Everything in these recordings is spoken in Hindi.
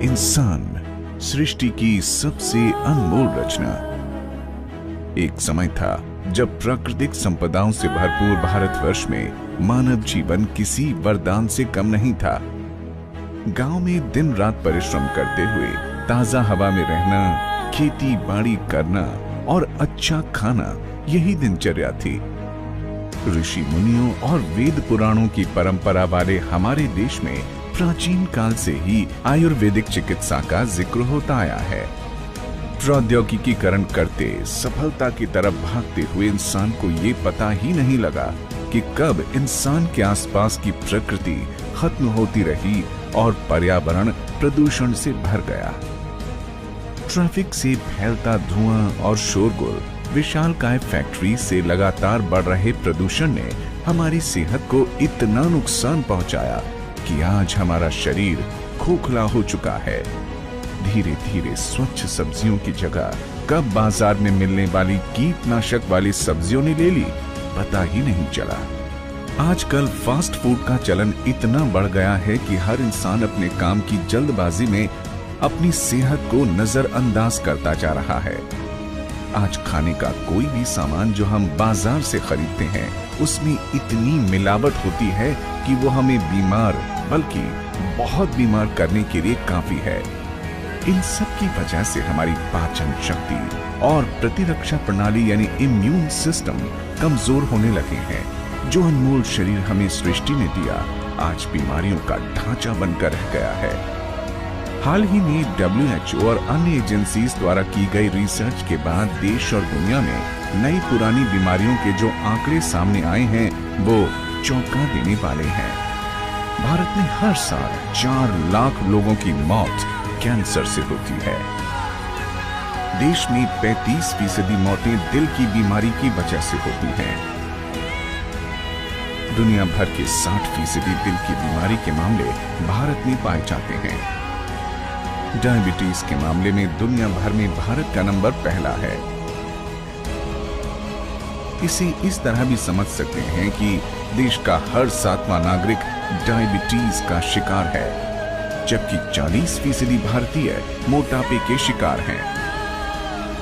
इंसान सृष्टि की सबसे अनमोल रचना। एक समय था जब प्राकृतिक संपदाओं से भरपूर भारतवर्ष में मानव जीवन किसी वरदान से कम नहीं था। गांव में दिन रात परिश्रम करते हुए ताजा हवा में रहना, खेती बाड़ी करना और अच्छा खाना, यही दिनचर्या थी। ऋषि मुनियों और वेद पुराणों की परंपरा वाले हमारे देश में प्राचीन काल से ही आयुर्वेदिक चिकित्सा का जिक्र होता आया है। प्रौद्योगिकीकरण करते सफलता की तरफ भागते हुए इंसान को ये पता ही नहीं लगा कि कब इंसान के आसपास की प्रकृति खत्म होती रही और पर्यावरण प्रदूषण से भर गया। ट्रैफिक से फैलता धुआं और शोरगुल, विशालकाय फैक्ट्री से लगातार बढ़ रहे प्रदूषण ने हमारी सेहत को इतना नुकसान पहुंचाया कि आज हमारा शरीर खोखला हो चुका है। धीरे धीरे स्वच्छ सब्जियों की जगह कब बाजार में मिलने वाली कीटनाशक वाली सब्जियों ने ले ली, पता ही नहीं चला। आजकल फास्ट फूड का चलन इतना बढ़ गया है कि हर इंसान अपने काम की जल्दबाजी में अपनी सेहत को नजरअंदाज करता जा रहा है। आज खाने का कोई भी सामान जो हम बाजार से खरीदते हैं, उसमें इतनी मिलावट होती है कि वो हमें बीमार, बल्कि बहुत बीमार करने के लिए काफी है। इन सब की वजह से हमारी पाचन शक्ति और प्रतिरक्षा प्रणाली यानी इम्यून सिस्टम कमजोर होने लगे हैं। जो अनमोल शरीर हमें सृष्टि ने दिया, आज बीमारियों का ढांचा बनकर रह गया है। हाल ही में WHO और अन्य एजेंसीज द्वारा की गई रिसर्च के बाद देश और दुनिया में नई पुरानी बीमारियों के जो आंकड़े सामने आए हैं, वो चौंका देने वाले हैं। भारत में हर साल 4 लाख लोगों की मौत कैंसर से होती है। देश में 35% मौतें दिल की बीमारी की वजह से होती हैं। दुनिया भर के 60% दिल की बीमारी के मामले भारत में पाए जाते हैं। डायबिटीज के मामले में दुनिया भर में भारत का नंबर पहला है। इसे इस तरह भी समझ सकते हैं कि देश का हर 7वां नागरिक डायबिटीज का शिकार है, जबकि 40% भारतीय मोटापे के शिकार हैं।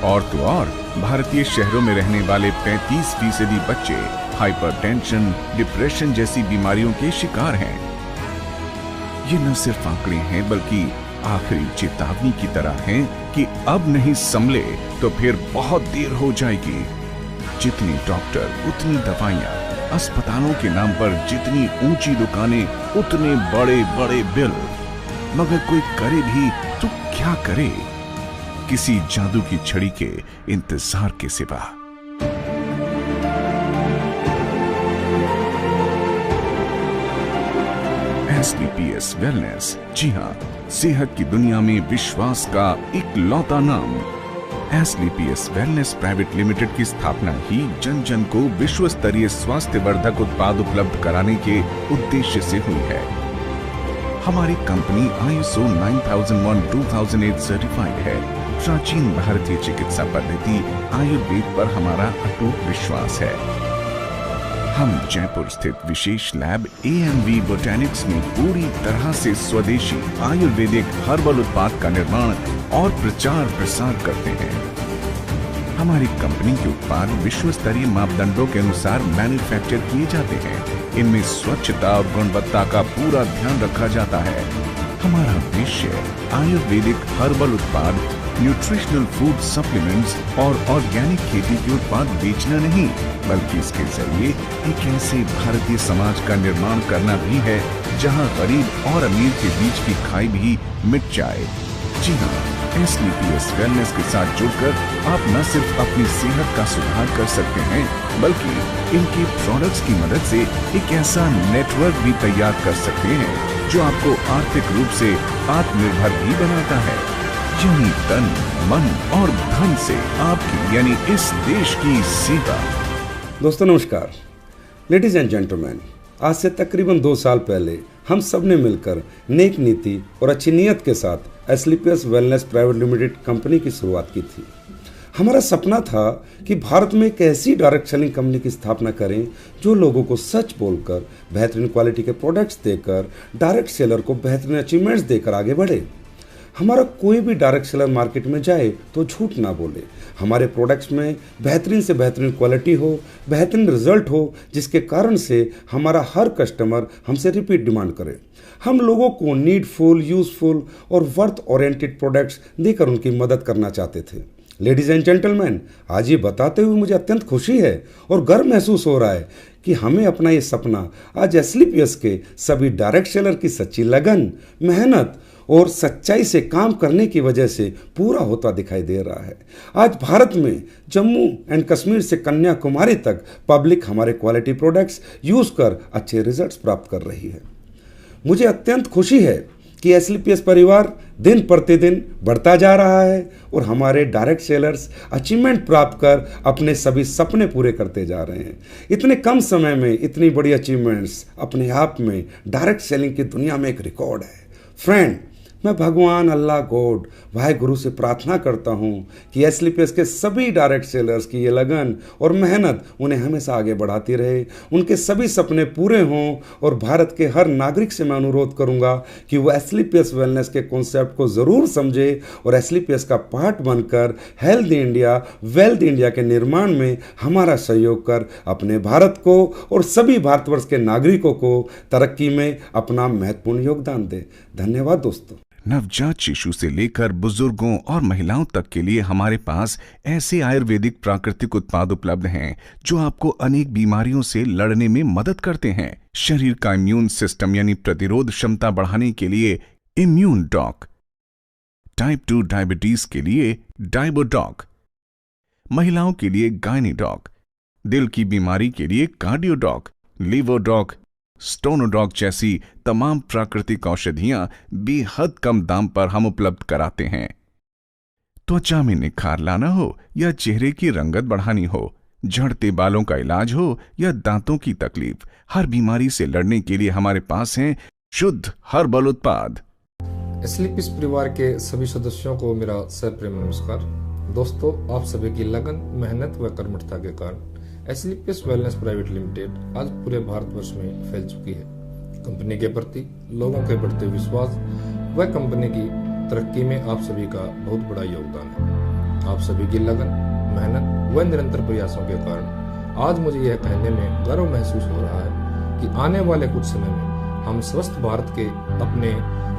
और तो और भारतीय शहरों में रहने वाले 35% बच्चे हाइपरटेंशन, डिप्रेशन जैसी बीमारियों के शिकार हैं। ये न सिर्फ आंकड़े हैं, बल्कि आखिरी चेतावनी की तरह हैं कि अब नहीं संभले तो फिर बहुत देर हो जाएगी। जितने डॉक्टर उतनी दवाइयां, अस्पतालों के नाम पर जितनी ऊंची दुकानें उतने बड़े बड़े बिल, मगर कोई करे भी तो क्या करे, किसी जादू की छड़ी के इंतजार के सिवा। SLPS वेलनेस, जी हाँ, सेहत की दुनिया में विश्वास का इकलौता नाम। SLPS वेलनेस प्राइवेट लिमिटेड की स्थापना ही जन जन को विश्व स्तरीय स्वास्थ्य वर्धक उत्पाद उपलब्ध कराने के उद्देश्य से हुई है। हमारी कंपनी ISO 9001-2008 सर्टिफाइड है। प्राचीन भारतीय चिकित्सा पद्धति आयुर्वेद पर हमारा अटूट विश्वास है। हम जयपुर स्थित विशेष लैब AMV बोटैनिक्स में पूरी तरह से स्वदेशी आयुर्वेदिक हर्बल उत्पाद का निर्माण और प्रचार प्रसार करते हैं। हमारी कंपनी के उत्पाद विश्व स्तरीय मापदंडों के अनुसार मैन्युफैक्चर किए जाते हैं। इनमें स्वच्छता और गुणवत्ता का पूरा ध्यान रखा जाता है। हमारा उद्देश्य आयुर्वेदिक हर्बल उत्पाद, न्यूट्रिशनल फूड सप्लीमेंट्स और ऑर्गेनिक खेती के उत्पाद बेचना नहीं, बल्कि इसके जरिए एक ऐसे भारतीय समाज का निर्माण करना भी है जहां गरीब और अमीर के बीच की खाई भी मिट जाए। जी हाँ, SLPS वेलनेस के साथ जुड़कर आप न सिर्फ अपनी सेहत का सुधार कर सकते हैं, बल्कि इनके प्रोडक्ट्स की मदद से एक ऐसा नेटवर्क भी तैयार कर सकते हैं जो आपको आर्थिक रूप से आत्मनिर्भर भी बनाता है। यानी तन, मन और धन से आपकी यानी इस देश की सेवा। दोस्तों नमस्कार। लेडीज एंड जेंटलमैन, आज से तकरीबन 2 साल पहले हम सब ने मिलकर नेक नीति और अच्छी नीयत के साथ SLPS wellness private limited company की शुरुआत की थी। हमारा सपना था कि भारत में एक ऐसी डायरेक्ट सेलिंग कंपनी की स्थापना करें जो लोगों को सच बोलकर, बेहतरीन क्वालिटी के प्रोडक्ट्स देकर, डायरेक्ट सेलर को बेहतरीन अचीवमेंट्स देकर आगे बढ़े। हमारा कोई भी डायरेक्ट सेलर मार्केट में जाए तो झूठ ना बोले। हमारे प्रोडक्ट्स में बेहतरीन से बेहतरीन क्वालिटी हो, बेहतरीन रिजल्ट हो, जिसके कारण से हमारा हर कस्टमर हमसे रिपीट डिमांड करे। हम लोगों को नीडफुल, यूजफुल और वर्थ ओरिएंटेड प्रोडक्ट्स देकर उनकी मदद करना चाहते थे। लेडीज एंड जेंटलमैन, आज ये बताते हुए मुझे अत्यंत खुशी है और गर्व महसूस हो रहा है कि हमें अपना ये सपना आज एस्क्लेपियस के सभी डायरेक्ट सेलर की सच्ची लगन, मेहनत और सच्चाई से काम करने की वजह से पूरा होता दिखाई दे रहा है। आज भारत में जम्मू एंड कश्मीर से कन्याकुमारी तक पब्लिक हमारे क्वालिटी प्रोडक्ट्स यूज कर अच्छे रिजल्ट्स प्राप्त कर रही है। मुझे अत्यंत खुशी है कि एस्क्लेपियस परिवार दिन प्रतिदिन बढ़ता जा रहा है और हमारे डायरेक्ट सेलर्स अचीवमेंट प्राप्त कर अपने सभी सपने पूरे करते जा रहे हैं। इतने कम समय में इतनी बड़ी अचीवमेंट्स अपने आप में डायरेक्ट सेलिंग की दुनिया में एक रिकॉर्ड है। फ्रेंड, मैं भगवान अल्लाह गॉड वाहे गुरु से प्रार्थना करता हूँ कि एस्क्लेपियस के सभी डायरेक्ट सेलर्स की ये लगन और मेहनत उन्हें हमेशा आगे बढ़ाती रहे, उनके सभी सपने पूरे हों। और भारत के हर नागरिक से मैं अनुरोध करूँगा कि वो एस्क्लेपियस वेलनेस के कॉन्सेप्ट को ज़रूर समझे और एस्क्लेपियस का पार्ट बनकर हेल्थ इंडिया, वेल्थ इंडिया के निर्माण में हमारा सहयोग कर अपने भारत को और सभी भारतवर्ष के नागरिकों को तरक्की में अपना महत्वपूर्ण योगदान दे। धन्यवाद दोस्तों। नवजात शिशु से लेकर बुजुर्गों और महिलाओं तक के लिए हमारे पास ऐसे आयुर्वेदिक प्राकृतिक उत्पाद उपलब्ध हैं जो आपको अनेक बीमारियों से लड़ने में मदद करते हैं। शरीर का इम्यून सिस्टम यानी प्रतिरोध क्षमता बढ़ाने के लिए इम्यून डॉक, टाइप 2 डायबिटीज के लिए डायबोडॉक, महिलाओं के लिए गायनीडॉक, दिल की बीमारी के लिए कार्डियोडॉक, लिवोडॉक, स्टोनोडॉक जैसी तमाम प्राकृतिक औषधियां बेहद कम दाम पर हम उपलब्ध कराते हैं। त्वचा में निखार लाना हो या चेहरे की रंगत बढ़ानी हो, झड़ते बालों का इलाज हो या दांतों की तकलीफ, हर बीमारी से लड़ने के लिए हमारे पास हैं शुद्ध हर्बल उत्पाद। एस्क्लेपियस परिवार के सभी सदस्यों को मेरा सप्रेम नमस्कार। दोस्तों, आप सभी की लगन, मेहनत व कर्मठता के कारण एस्क्लेपियस वेलनेस प्राइवेट लिमिटेड आज पूरे भारतवर्ष में फैल चुकी है। कंपनी के प्रति लोगों के बढ़ते विश्वास व कंपनी की तरक्की में आप सभी का बहुत बड़ा योगदान है। आप सभी की लगन, मेहनत व निरंतर प्रयासों के कारण आज मुझे यह कहने में गर्व महसूस हो रहा है कि आने वाले कुछ समय में हम स्वस्थ भारत के अपने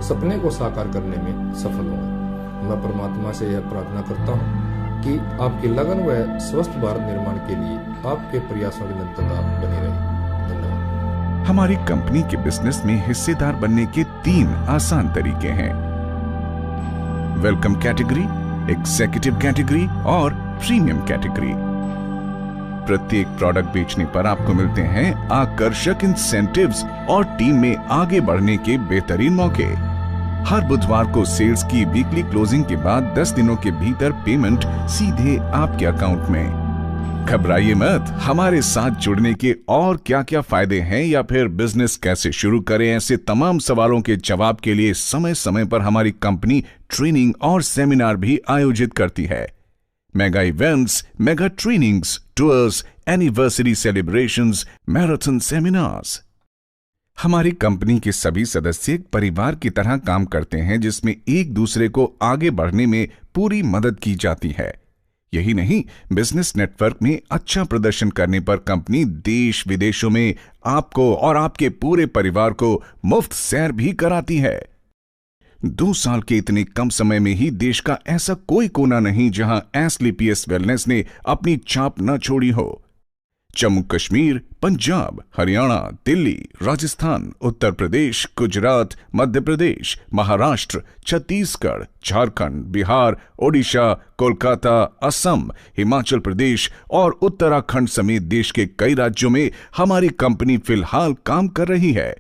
सपने को साकार करने में सफल होंगे। मैं परमात्मा से यह प्रार्थना करता हूँ कि आपकी लगन व स्वस्थ भारत निर्माण के लिए आपके प्रयासों की निरंतरता बनी रहे। धन्यवाद। हमारी कंपनी के बिजनेस में हिस्सेदार बनने के 3 आसान तरीके हैं: वेलकम कैटेगरी, एग्जीक्यूटिव कैटेगरी और प्रीमियम कैटेगरी। प्रत्येक प्रोडक्ट बेचने पर आपको मिलते हैं आकर्षक इंसेंटिव्स और टीम में आगे बढ़ने के बेहतरीन मौके। हर बुधवार को सेल्स की वीकली क्लोजिंग के बाद 10 दिनों के भीतर पेमेंट सीधे आपके अकाउंट में। घबराइए मत, हमारे साथ जुड़ने के और क्या क्या फायदे हैं या फिर बिजनेस कैसे शुरू करें, ऐसे तमाम सवालों के जवाब के लिए समय समय पर हमारी कंपनी ट्रेनिंग और सेमिनार भी आयोजित करती है। Mega events, mega trainings, tours, anniversary celebrations, marathon seminars. हमारी कंपनी के सभी सदस्य एक परिवार की तरह काम करते हैं जिसमें एक दूसरे को आगे बढ़ने में पूरी मदद की जाती है। यही नहीं, बिजनेस नेटवर्क में अच्छा प्रदर्शन करने पर कंपनी देश विदेशों में आपको और आपके पूरे परिवार को मुफ्त सैर भी कराती है। 2 साल के इतने कम समय में ही देश का ऐसा कोई कोना नहीं जहां एस्क्लेपियस वेलनेस ने अपनी छाप न छोड़ी हो। जम्मू कश्मीर, पंजाब, हरियाणा, दिल्ली, राजस्थान, उत्तर प्रदेश, गुजरात, मध्य प्रदेश, महाराष्ट्र, छत्तीसगढ़, झारखंड, बिहार, ओडिशा, कोलकाता, असम, हिमाचल प्रदेश और उत्तराखंड समेत देश के कई राज्यों में हमारी कंपनी फिलहाल काम कर रही है।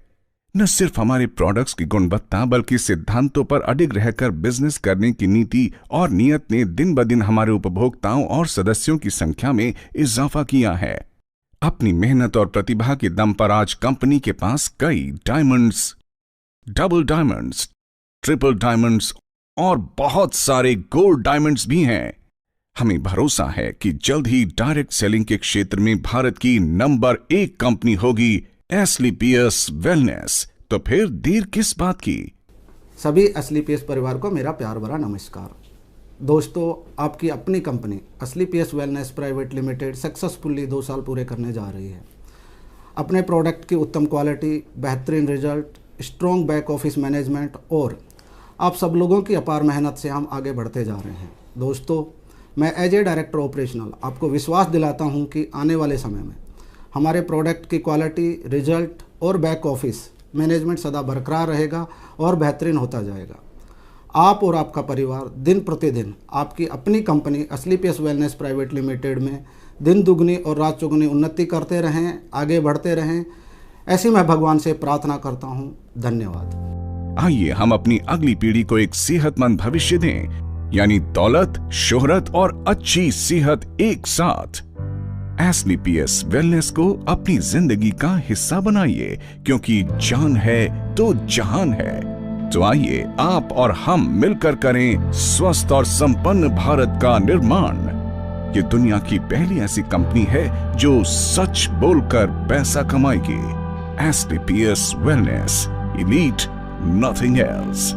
न सिर्फ हमारे प्रोडक्ट्स की गुणवत्ता बल्कि सिद्धांतों पर अडिग रहकर बिजनेस करने की नीति और नियत ने दिन ब दिन हमारे उपभोक्ताओं और सदस्यों की संख्या में इजाफा किया है। अपनी मेहनत और प्रतिभा के दम पर आज कंपनी के पास कई diamonds, double diamonds, triple diamonds और बहुत सारे गोल्ड डायमंड्स भी हैं। हमें भरोसा है कि जल्द ही डायरेक्ट सेलिंग के क्षेत्र में भारत की नंबर 1 कंपनी होगी एस्क्लेपियस वेलनेस। तो फिर देर किस बात की। सभी एसलीपीएस परिवार को मेरा प्यार भरा नमस्कार। दोस्तों, आपकी अपनी company SLPS wellness private limited successfully 2 साल पूरे करने जा रही है। अपने प्रोडक्ट की उत्तम क्वालिटी, बेहतरीन result, strong back office management और आप सब लोगों की अपार मेहनत से हम आगे बढ़ते जा रहे हैं। दोस्तों, मैं एज ए डायरेक्टर ऑपरेशनल आपको विश्वास दिलाता हूं कि आने वाले समय में हमारे प्रोडक्ट की क्वालिटी, रिजल्ट और बैक ऑफिस मैनेजमेंट सदा बरकरार रहेगा और बेहतरीन होता जाएगा। आप और आपका परिवार दिन प्रतिदिन आपकी अपनी company SLPS wellness private limited में दिन दुगनी और रात चौगुनी उन्नति करते रहें, आगे बढ़ते रहें, ऐसी मैं भगवान से प्रार्थना करता हूं। धन्यवाद। आइए हम अपनी अगली पीढ़ी को एक सेहतमंद भविष्य दें, यानी दौलत, शोहरत और अच्छी सेहत एक साथ। एसलीपीएस वेलनेस को अपनी जिंदगी का हिस्सा बनाइए, क्योंकि जान है तो जहान है। तो आइए आप और हम मिलकर करें स्वस्थ और संपन्न भारत का निर्माण। ये दुनिया की पहली ऐसी कंपनी है जो सच बोलकर पैसा कमाएगी। एसलीपीएस वेलनेस, एलीट, नथिंग एल्स।